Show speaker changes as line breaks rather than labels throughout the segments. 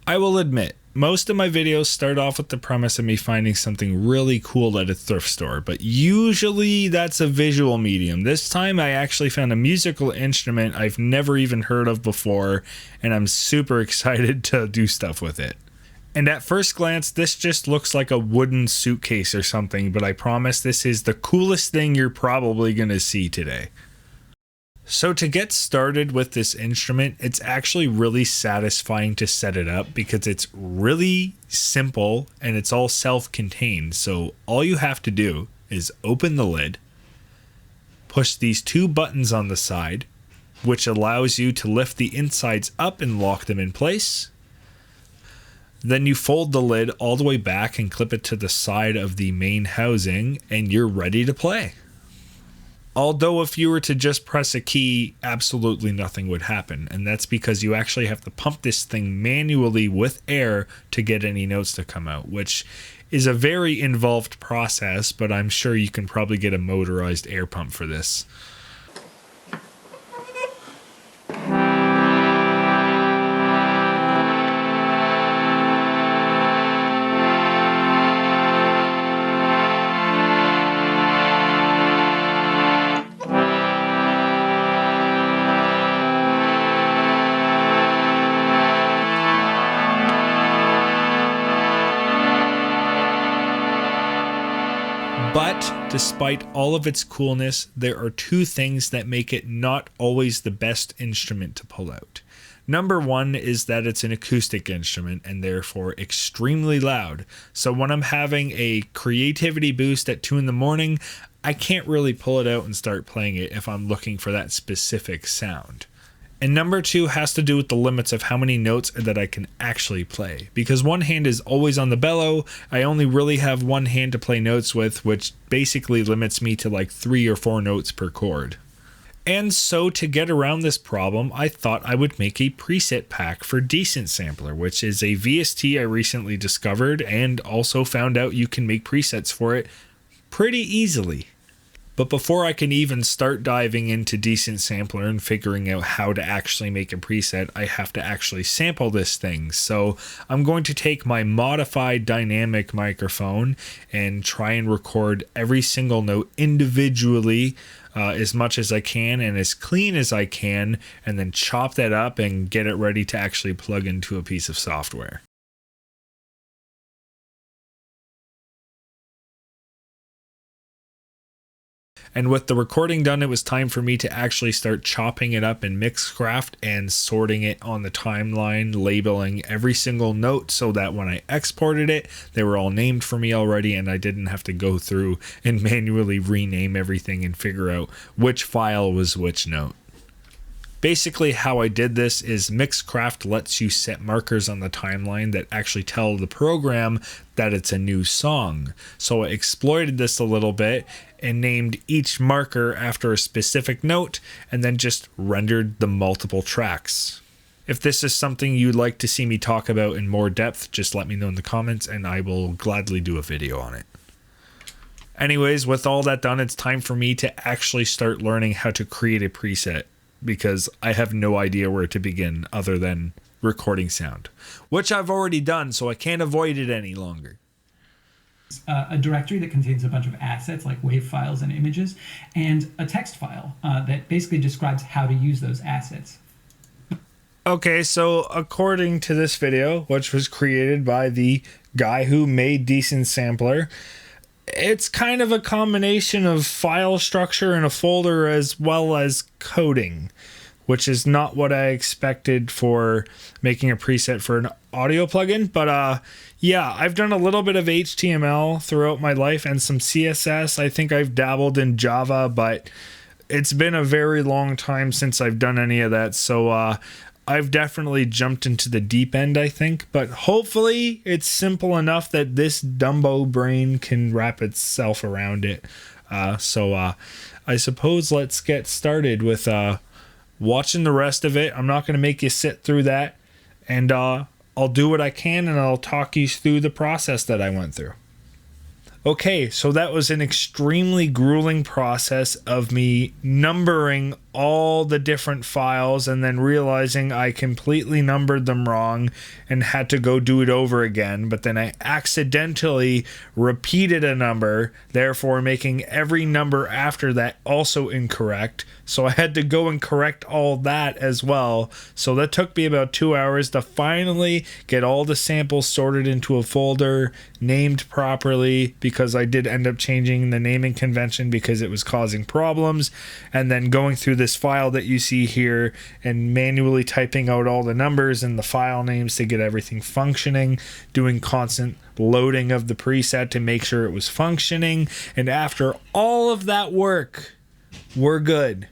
I will admit, most of my videos start off with the premise of me finding something really cool at a thrift store, but usually that's a visual medium. This time I actually found a musical instrument I've never even heard of before, and I'm super excited to do stuff with it. And at first glance, this just looks like a wooden suitcase or something, but I promise this is the coolest thing you're probably going to see today. So to get started with this instrument, it's actually really satisfying to set it up because it's really simple and it's all self-contained. So all you have to do is open the lid, push these two buttons on the side, which allows you to lift the insides up and lock them in place. Then you fold the lid all the way back and clip it to the side of the main housing and you're ready to play. Although if you were to just press a key, absolutely nothing would happen. And that's because you actually have to pump this thing manually with air to get any notes to come out, which is a very involved process, but I'm sure you can probably get a motorized air pump for this. But despite all of its coolness, there are two things that make it not always the best instrument to pull out. Number one is that it's an acoustic instrument and therefore extremely loud. So when I'm having a creativity boost at 2 a.m, I can't really pull it out and start playing it if I'm looking for that specific sound. And number two has to do with the limits of how many notes that I can actually play. Because one hand is always on the bellow, I only really have one hand to play notes with, which basically limits me to like 3 or 4 notes per chord. And so to get around this problem, I thought I would make a preset pack for Decent Sampler, which is a VST I recently discovered and also found out you can make presets for it pretty easily. But before I can even start diving into Decent Sampler and figuring out how to actually make a preset, I have to actually sample this thing. So I'm going to take my modified dynamic microphone and try and record every single note individually as much as I can and as clean as I can, and then chop that up and get it ready to actually plug into a piece of software. And with the recording done, it was time for me to actually start chopping it up in Mixcraft and sorting it on the timeline, labeling every single note so that when I exported it, they were all named for me already and I didn't have to go through and manually rename everything and figure out which file was which note. Basically how I did this is Mixcraft lets you set markers on the timeline that actually tell the program that it's a new song. So I exploited this a little bit and named each marker after a specific note and then just rendered the multiple tracks. If this is something you'd like to see me talk about in more depth, just let me know in the comments and I will gladly do a video on it. Anyways, with all that done, it's time for me to actually start learning how to create a preset, because I have no idea where to begin other than recording sound, which I've already done, so I can't avoid it any longer.
A directory that contains a bunch of assets like WAV files and images, and a text file that basically describes how to use those assets.
Okay, so according to this video, which was created by the guy who made Decent Sampler, it's kind of a combination of file structure and a folder as well as coding, which is not what I expected for making a preset for an audio plugin. But yeah, I've done a little bit of HTML throughout my life and some CSS. I think I've dabbled in Java, but it's been a very long time since I've done any of that. So I've definitely jumped into the deep end, I think, but hopefully it's simple enough that this Dumbo brain can wrap itself around it. So I suppose let's get started with watching the rest of it. I'm not going to make you sit through that, and I'll do what I can and I'll talk you through the process that I went through. Okay, so that was an extremely grueling process of me numbering all the different files and then realizing I completely numbered them wrong and had to go do it over again. But then I accidentally repeated a number, therefore making every number after that also incorrect. So I had to go and correct all that as well. So that took me about 2 hours to finally get all the samples sorted into a folder, named properly, because I did end up changing the naming convention because it was causing problems, and then going through this file that you see here and manually typing out all the numbers and the file names to get everything functioning, doing constant loading of the preset to make sure it was functioning. And after all of that work, we're good.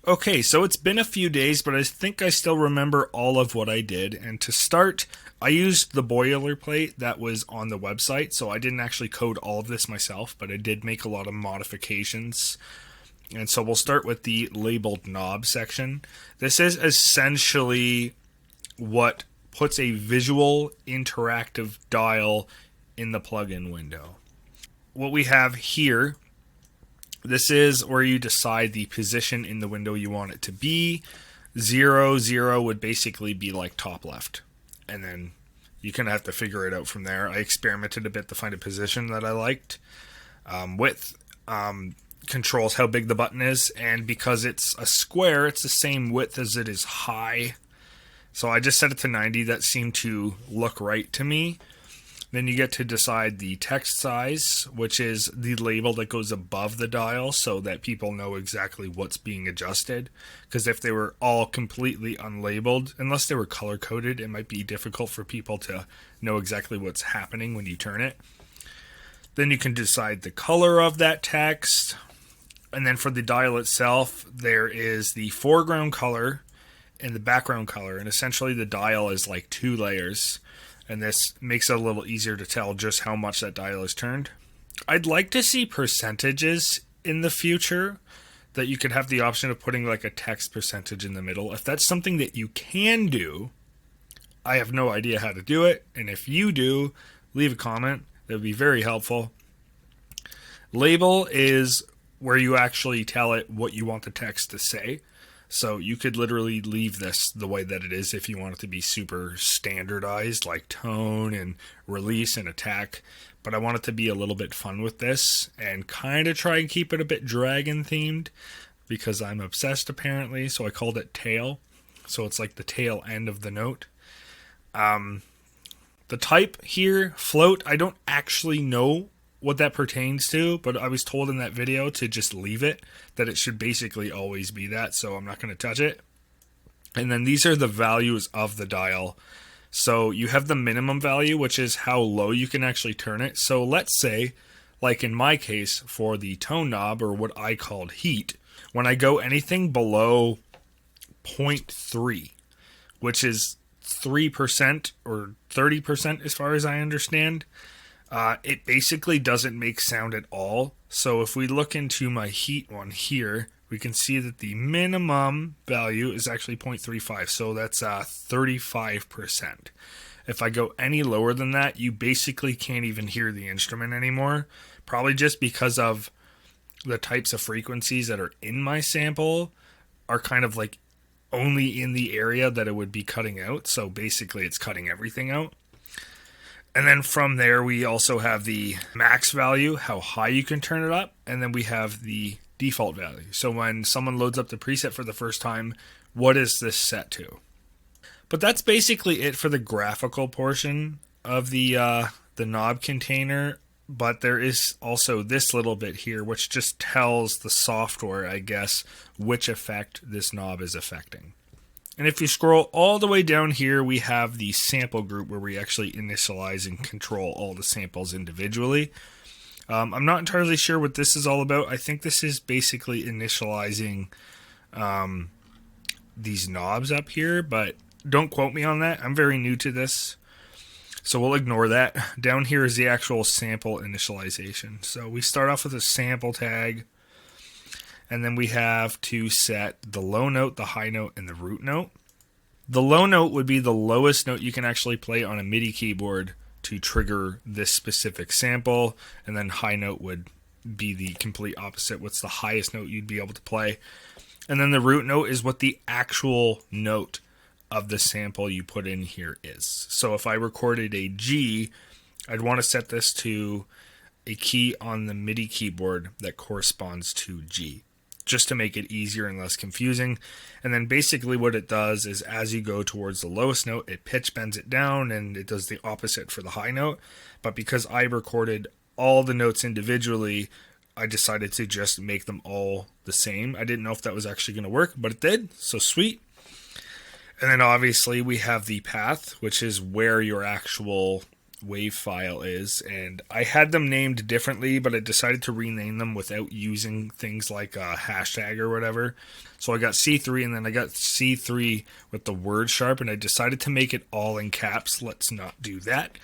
Okay, so it's been a few days, but I think I still remember all of what I did. And to start, I used the boilerplate that was on the website, so I didn't actually code all of this myself, but I did make a lot of modifications. And so we'll start with the labeled knob section. This is essentially what puts a visual interactive dial in the plugin window. What we have here, this is where you decide the position in the window you want it to be. 0, 0 would basically be like top left. And then you kind of have to figure it out from there. I experimented a bit to find a position that I liked. Width controls how big the button is. And because it's a square, it's the same width as it is high. So I just set it to 90. That seemed to look right to me. Then you get to decide the text size, which is the label that goes above the dial so that people know exactly what's being adjusted. Because if they were all completely unlabeled, unless they were color-coded, it might be difficult for people to know exactly what's happening when you turn it. Then you can decide the color of that text. And then for the dial itself, there is the foreground color and the background color. And essentially the dial is like 2 layers. And this makes it a little easier to tell just how much that dial is turned. I'd like to see percentages in the future, that you could have the option of putting like a text percentage in the middle. If that's something that you can do, I have no idea how to do it. And if you do, leave a comment. That would be very helpful. Label is where you actually tell it what you want the text to say. So you could literally leave this the way that it is if you want it to be super standardized, like tone and release and attack. But I want it to be a little bit fun with this and kind of try and keep it a bit dragon themed because I'm obsessed apparently. So I called it tail. So it's like the tail end of the note. The type here, float, I don't actually know what that pertains to, but I was told in that video to just leave it, that it should basically always be that, so I'm not going to touch it. And then these are the values of the dial. So you have the minimum value, which is how low you can actually turn it. So let's say, like in my case, for the tone knob, or what I called heat, when I go anything below 0.3, which is 3% or 30% as far as I understand, it basically doesn't make sound at all. So if we look into my heat one here, we can see that the minimum value is actually 0.35. So that's 35%. If I go any lower than that, you basically can't even hear the instrument anymore. Probably just because of the types of frequencies that are in my sample are kind of like only in the area that it would be cutting out. So basically it's cutting everything out. And then from there, we also have the max value, how high you can turn it up. And then we have the default value. So when someone loads up the preset for the first time, what is this set to? But that's basically it for the graphical portion of the knob container. But there is also this little bit here, which just tells the software, I guess, which effect this knob is affecting. And if you scroll all the way down here, we have the sample group where we actually initialize and control all the samples individually. I'm not entirely sure what this is all about. I think this is basically initializing these knobs up here, but don't quote me on that. I'm very new to this, so we'll ignore that. Down here is the actual sample initialization. So we start off with a sample tag. And then we have to set the low note, the high note, and the root note. The low note would be the lowest note you can actually play on a MIDI keyboard to trigger this specific sample, and then high note would be the complete opposite. What's the highest note you'd be able to play? And then the root note is what the actual note of the sample you put in here is. So if I recorded a G, I'd want to set this to a key on the MIDI keyboard that corresponds to G, just to make it easier and less confusing. And then basically what it does is as you go towards the lowest note, it pitch bends it down, and it does the opposite for the high note. But because I recorded all the notes individually, I decided to just make them all the same. I didn't know if that was actually going to work, but it did, so sweet. And then obviously we have the path, which is where your actual wave file is, and I had them named differently, but I decided to rename them without using things like a hashtag or whatever. So I got C3, and then I got C3 with the word sharp, and I decided to make it all in caps. Let's not do that.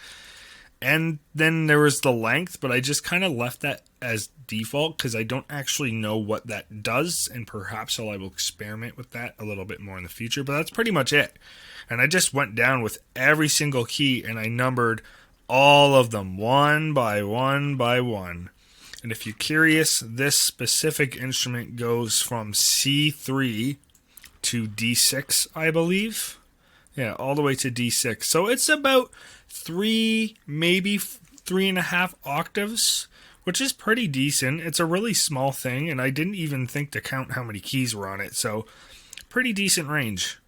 And then there was the length, but I just kind of left that as default because I don't actually know what that does, and perhaps I will experiment with that a little bit more in the future, but that's pretty much it. And I just went down with every single key, and I numbered all of them one by one by one. And if you're curious, this specific instrument goes from C3 to D6, I believe. Yeah, all the way to D6. So it's about 3, maybe 3.5 octaves, which is pretty decent. It's a really small thing, and I didn't even think to count how many keys were on it. So pretty decent range.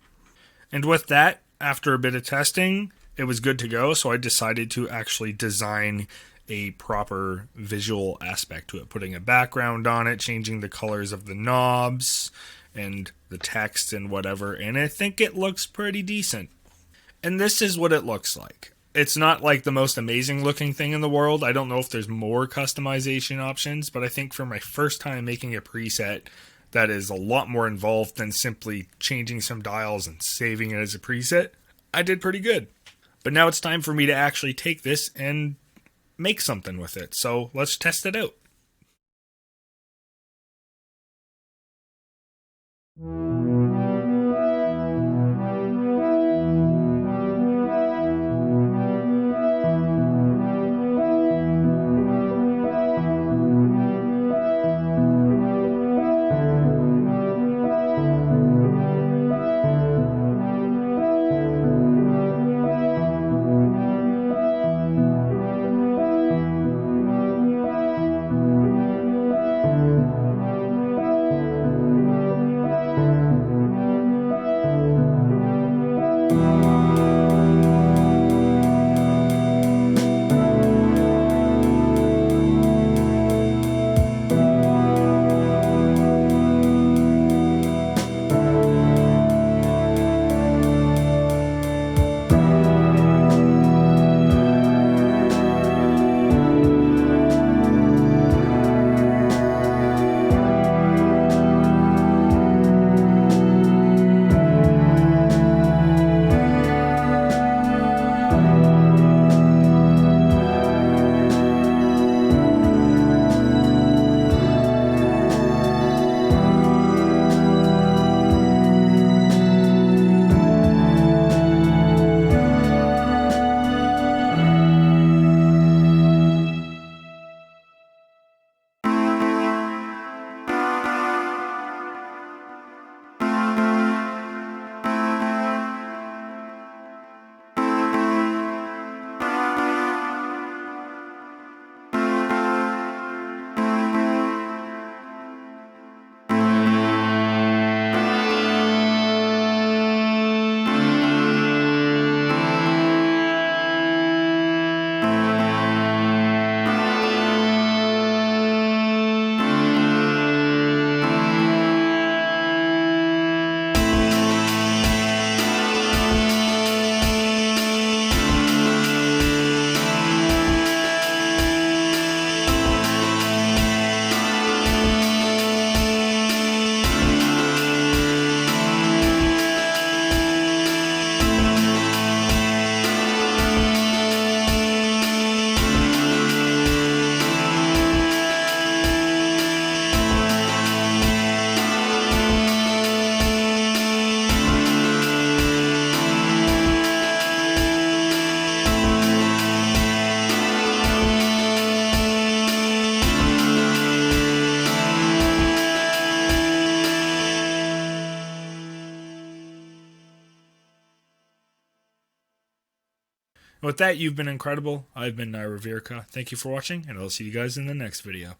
And with that, after a bit of testing, it was good to go, so I decided to actually design a proper visual aspect to it, putting a background on it, changing the colors of the knobs and the text and whatever, and I think it looks pretty decent. And this is what it looks like. It's not like the most amazing looking thing in the world. I don't know if there's more customization options, but I think for my first time making a preset, that is a lot more involved than simply changing some dials and saving it as a preset. I did pretty good. But now it's time for me to actually take this and make something with it. So let's test it out. With that, you've been incredible. I've been Naira Virka. Thank you for watching, and I'll see you guys in the next video.